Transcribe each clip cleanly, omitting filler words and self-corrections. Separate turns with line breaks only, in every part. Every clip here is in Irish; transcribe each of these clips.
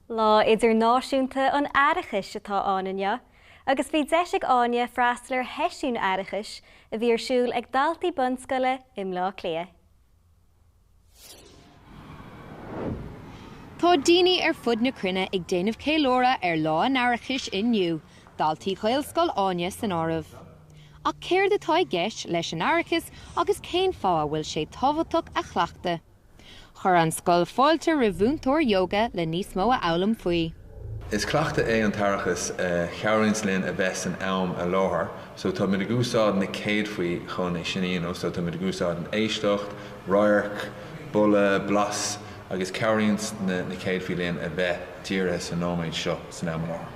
Lá Idirnáisiúnta an Aireachais atá anine, agus bhí deisig Áine freastallar heisiún Aireachais a bhí ar siúl ag daltaí bunscoile im Lá Cliath.
Tá daoine ar fud na crunne ag déanamh céilóra ar lá an Aireachais inniu, daltaí Ghaelscoil Áine san áireamh. Ach céir de tá gceist leis an Aireachais agus cén fáth bhfuil sé tábhachtach a chleachta. Chur an scoil fáilte ribhúntóir yoga le níos mó a eolalam faoi.
Is cleachta é an tarachas chearrins linn a bheits an am a láthair, so tá mid a gúsáid na céad faoi chun é sinnéanamh, so tá mid a gúsáid an éisteacht, roiarc, bulla, blas, agus cearrins na céad faoi linn a bheith tíre san nóméid seo san am láthair.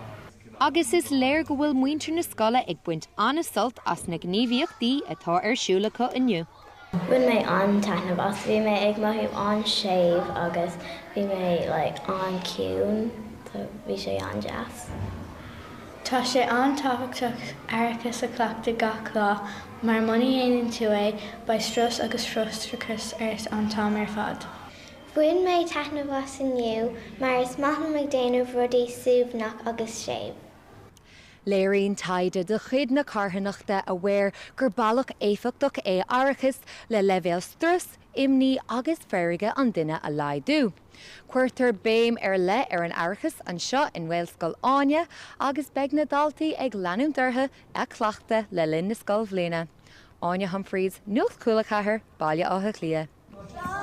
Agus is léir go bhfuil muintir na scoile ag buint anasult as na gníomhaíochtaí atá ar siúlacha inniu.
Bhuain mé an taitneamh as bhí mé ag maithíomh an séamh agus bhí mé an ciún, so bhí sé an jazz.
Tá sé an tábhachtach Aireachais a cleachta gach lá, mar muí dhéanann tú é ba strus agus frustrachas an tám ar fad.
Bhuain mé taitneamh as inniu, mar is maithlim ag déanamh rudaí suamhnach agus séamh.
Léiríonn taide de chuid na carthanachta a bhfuir gur bailach éifeachtach é Aireachais le leibhéal strus, imní agus feirige an duine a laidú. Cuairtar béim ar le ar an Aireachais an seo in Ghaelscoil Áine agus beag na daltaí ag leanúm dortha a cleachta le linn na scoil bhliana. Áine Humphreys, nuacht Cúla4, mBaile Átha Cliath.